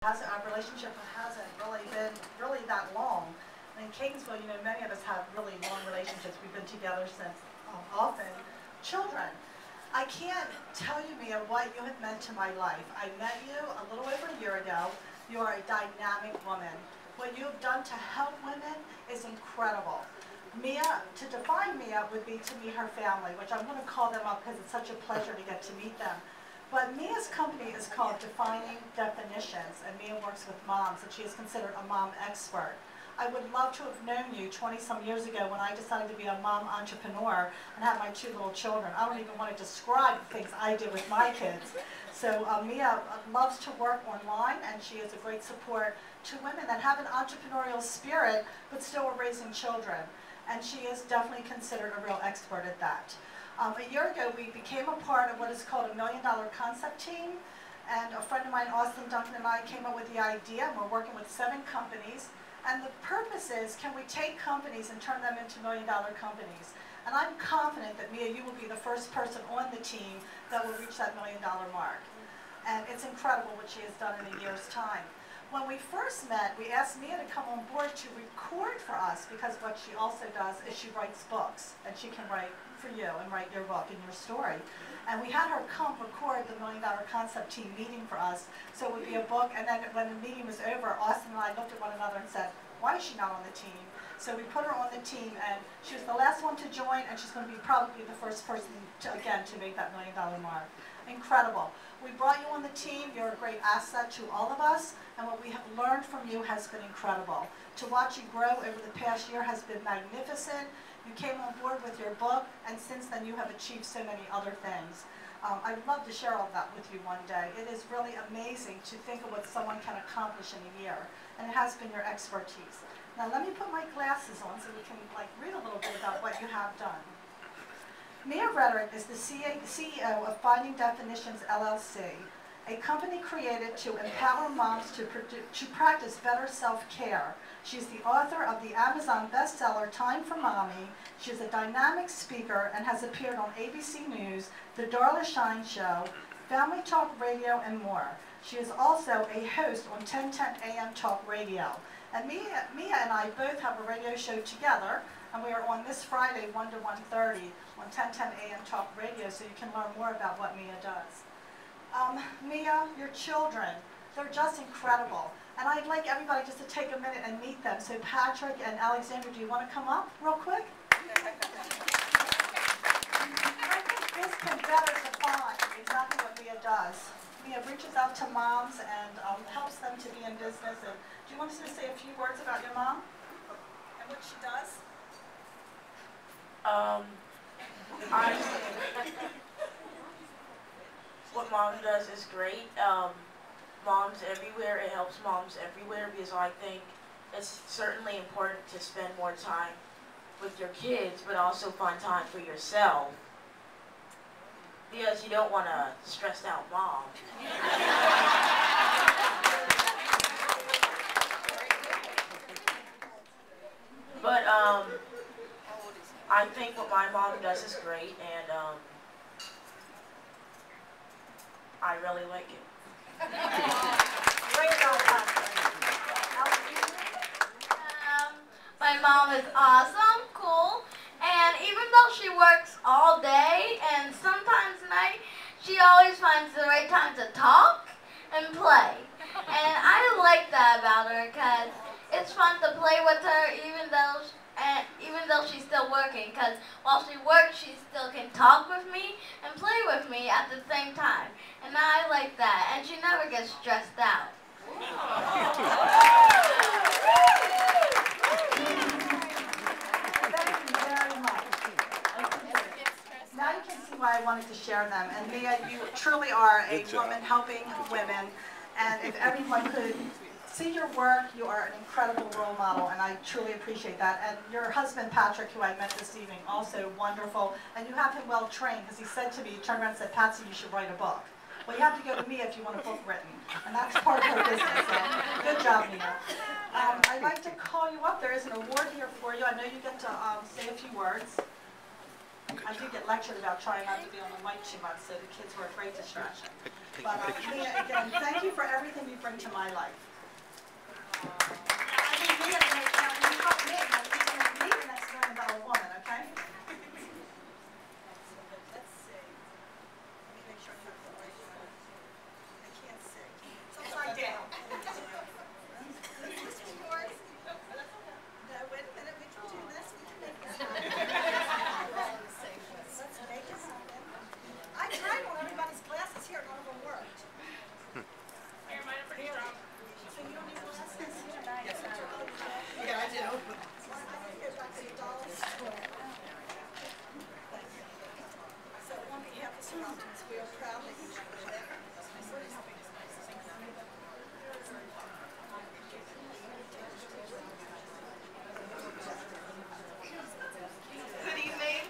Our relationship hasn't really been that long. In Catonsville, you know, many of us have really long relationships. We've been together since often children. I can't tell you, Mia, what you have meant to my life. I met you a little over a year ago. You are a dynamic woman. What you have done to help women is incredible. Mia, to define Mia would be to meet her family, which I'm going to call them up because it's such a pleasure to get to meet them. But Mia's company is called Defining Definitions, and Mia works with moms, and she is considered a mom expert. I would love to have known you 20-some years ago when I decided to be a mom entrepreneur and have my 2 little children. I don't even want to describe the things I do with my kids. So Mia loves to work online, and she is a great support to women that have an entrepreneurial spirit but still are raising children. And she is definitely considered a real expert at that. A year ago, we became a part of what is called a $1 Million Concept Team. And a friend of mine, Austin Duncan, and I came up with the idea, and we're working with 7 companies. And the purpose is, can we take companies and turn them into $1 million companies? And I'm confident that, Mia, you will be the first person on the team that will reach that $1 million mark. And it's incredible what she has done in a year's time. When we first met, we asked Mia to come on board to record for us, because what she also does is she writes books, and she can write for you and write your book and your story. And we had her come record the $1 Million Concept Team meeting for us, so it would be a book. And then when the meeting was over, Austin and I looked at one another and said, why is she not on the team? So we put her on the team, and she was the last one to join, and she's going to be probably the first person to, again, to make that $1 million mark. Incredible. We brought you on the team. You're a great asset to all of us, and what we have learned from you has been incredible. To watch you grow over the past year has been magnificent. You came on board with your book, and since then you have achieved so many other things. I'd love to share all that with you one day. It is really amazing to think of what someone can accomplish in a year, and it has been your expertise. Now let me put my glasses on so we can read a little bit about what you have done. Mia Redrick is the CEO of Finding Definitions, LLC, a company created to empower moms to practice better self-care. She's the author of the Amazon bestseller, Time for Mommy. She is a dynamic speaker and has appeared on ABC News, The Darla Shine Show, Family Talk Radio, and more. She is also a host on 1010 AM Talk Radio. And Mia and I both have a radio show together, and we are on this Friday, 1 to 1:30 on 1010 AM Talk Radio, so you can learn more about what Mia does. Mia, your children, they're just incredible. And I'd like everybody just to take a minute and meet them. So Patrick and Alexandra, do you want to come up real quick? I think this can better define exactly what Mia does. Mia reaches out to moms and helps them to be in business. And do you want us to say a few words about your mom and what she does? What mom does is great. Moms everywhere, it helps moms everywhere, because I think it's certainly important to spend more time with your kids, but also find time for yourself, because you don't want a stressed out mom. But I think what my mom does is great, and I really like it. Great job, my mom is awesome, cool, and even though she works all day and sometimes night, she always finds the right time to talk and play. And I like that about her, because it's fun to play with her even though she's still working, because while she works, she still can talk with me and play with me at the same time. And I like that, and she never gets stressed out. Thank you very much. Now you can see why I wanted to share them. And Mia, you truly are a woman helping women. And if everyone could see your work, you are an incredible role model, and I truly appreciate that. And your husband, Patrick, who I met this evening, also wonderful. And you have him well trained, because he said to me, he turned around and said, Patsy, you should write a book. Well, you have to go to Mia if you want a book written, and that's part of her business, so good job, Mia. I'd like to call you up. There is an award here for you. I know you get to say a few words. I do get lectured about trying not to be on the mic too much, so the kids were a great distraction. But Mia, again, thank you for everything you bring to my life. I think Mia, when you help me, you're going to be the next $1 million woman, okay? Let's see. Let me make sure I have the right one. I can't see. It's upside down. This is yours. No, wait a minute. We can do this. We can make this happen. Let's make it happen. I tried on everybody's glasses here. None of them worked. Here, mine are pretty strong. So you don't need glasses? Yes, I do. Yeah, I do. I need to go back to the dollar store. Thank you. So on behalf of Soroptimist, we are proud that you should be there. Good evening.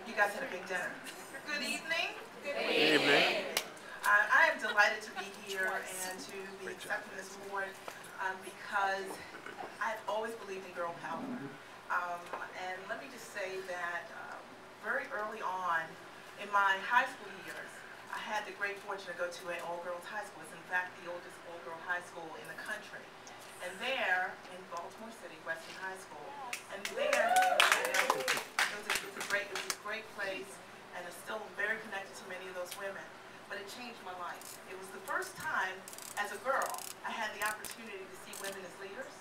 You guys had a big dinner. Good evening. Good evening. I am delighted to be here and to be accepting this award because I've always believed in girl power. And let me just say that very early on in my high school years, I had the great fortune to go to an all-girls high school. It's in fact the oldest all-girl high school in the country. And there, in Baltimore City, Western High School, and there, it was a great place, and it's still very connected to many of those women. But it changed my life. It was the first time, as a girl, I had the opportunity to see women as leaders,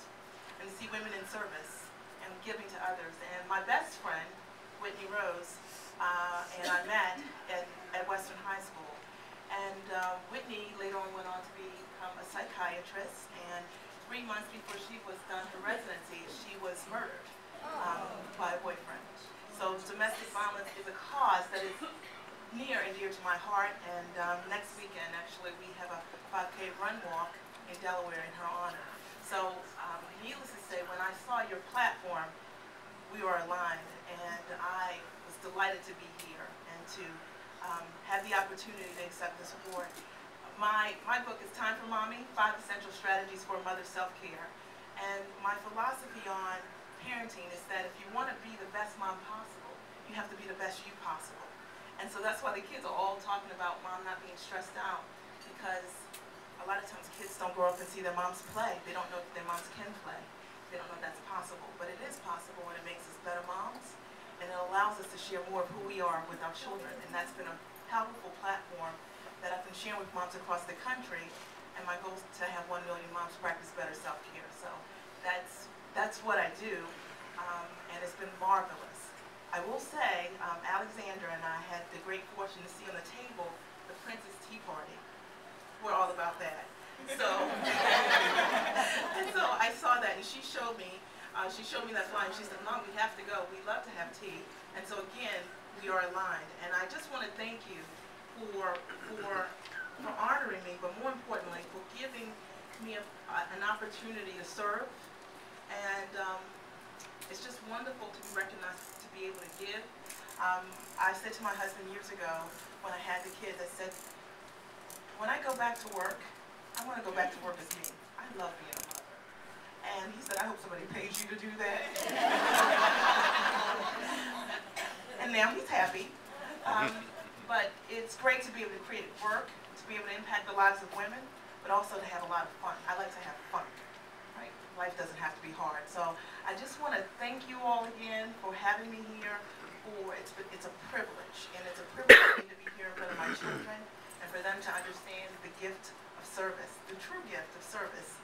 and to see women in service, and giving to others. And my best friend, Whitney Rose, and I met at Western High School. And Whitney later on went on to become a psychiatrist, and 3 months before she was done her residency, she was murdered by a boyfriend. So domestic violence is a cause that is near and dear to my heart, and next weekend actually we have a 5K run walk in Delaware in her honor. So needless to say, when I saw your platform, we were aligned, and I was delighted to be here and to have the opportunity to accept this award. My book is Time for Mommy, 5 Essential Strategies for Mother Self-Care. And my philosophy on parenting is that if you want to be the best mom possible, you have to be the best you possible. And so that's why the kids are all talking about mom not being stressed out, because a lot of times kids don't grow up and see their moms play. They don't know that their moms can play. They don't know that's possible. But it is possible, and it makes us better moms, and it allows us to share more of who we are with our children. And that's been a powerful platform that I've been sharing with moms across the country, and my goal is to have 1 million moms practice better self-care. So that's what I do, and it's been marvelous. I will say, Alexandra and I had the great fortune to see on the table the Princess Tea Party. We're all about that. So, and so I saw that, and she showed me that flyer, and she said, Mom, we have to go. We love to have tea. And so again, we are aligned. And I just want to thank you for honoring me, but more importantly, for giving me an opportunity to serve. And it's just wonderful to be recognized, to be able to give. I said to my husband years ago, when I had the kids, I said, when I go back to work, I want to go back to work as me. I love being a mother. And he said, I hope somebody pays you to do that. And now he's happy. But it's great to be able to create work, to be able to impact the lives of women, but also to have a lot of fun. I like to have fun, right? Life doesn't have to be hard. So I just want to thank you all again for having me here. It's a privilege, and it's a privilege for me to be here in front of my children, and for them to understand the gift of service, the true gift of service.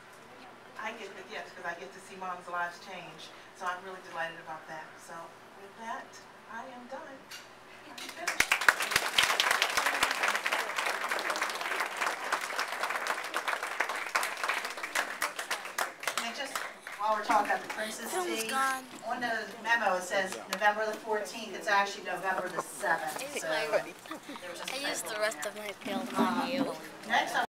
I get the gift because I get to see moms' lives change. So I'm really delighted about that. So with that, I am done. I'm finished. While we're talking about the Princess Tea, on the memo it says November the 14th. It's actually November the 7th. So I used the rest of my pill on you. Next,